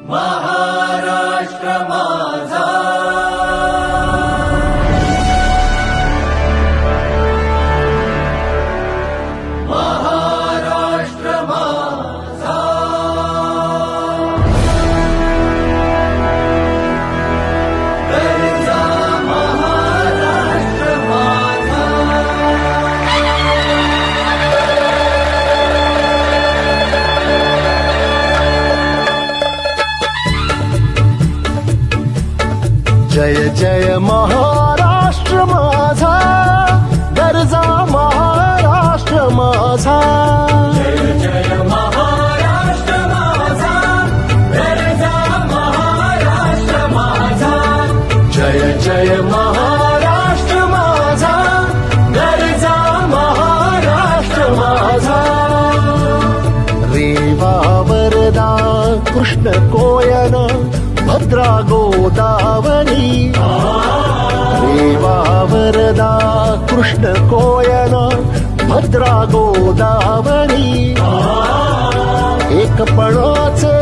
महाराष्ट्र माझा, महाराष्ट्र माझा, गरजा महाराष्ट्र माझा. जय जय महाराष्ट्र माझा, गरजा महाराष्ट्र माझा. जय जय महाराष्ट्र माझा, गरजा महाराष्ट्र माझा. जय जय महाराष्ट्र माझा, गरजा महाराष्ट्र माझा. रेवा वरदा कृष्ण कोयन भद्रा गोदावरी. रेवा वरदा कृष्ण कोयन भद्रा गोदावरी. एकपणाचे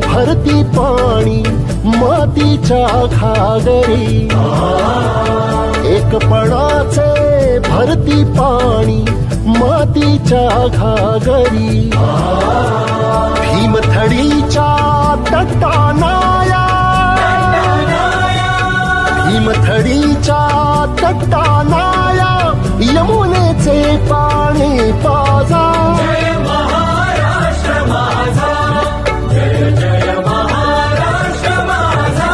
भरती पाणी मातीच्या घागरी. एकपणाचे भरती पाणी मातीच्या घागरी. भीमथडीच्या तटानाया, भीमथडीच्या तटानाया यमुनेचे पाणी पाजा. जय महाराष्ट्र माझा, जय जय महाराष्ट्र माझा,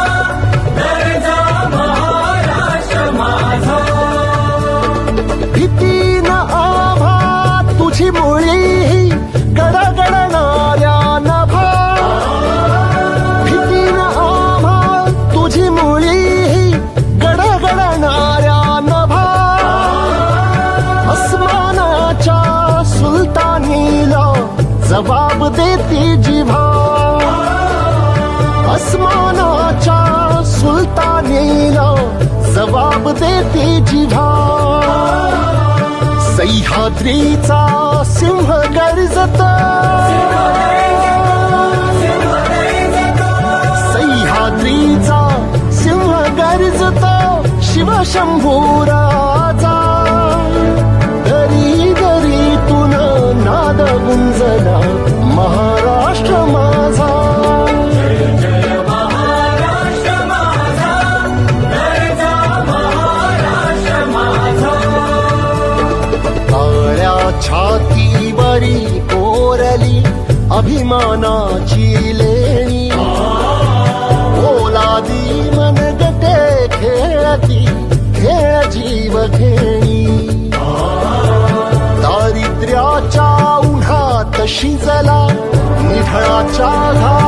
गरजा महाराष्ट्र माझा. भीतीन आभा तुझी मुळी गडगडणाऱ्या नभा. भीतीन आभा तुझी मुळी गडगडणाऱ्या नभा. अस्मानाच्या सुलतानीला जबाब देती जिव्हा. अस्मानाच्या सुलतानीला जबाब देती जिव्हा. सह्याद्रीचा सिंह गर्जत, सह्याद्रीचा सिंह गर्जत शिवशंभू राजा. दरी दरीतून नाद गुंजला महाराष्ट्र माझा. जय जय महाराष्ट्र माझा, गरजा महाराष्ट्र माझा. काळ्या छातीवरी कोरली अभिमानाची लेणी. ओलादी मनगटे खेळती खेळ जीव घेणी. दारिद्र्याच्या उन्हात शिजला निढळाच्या घाट.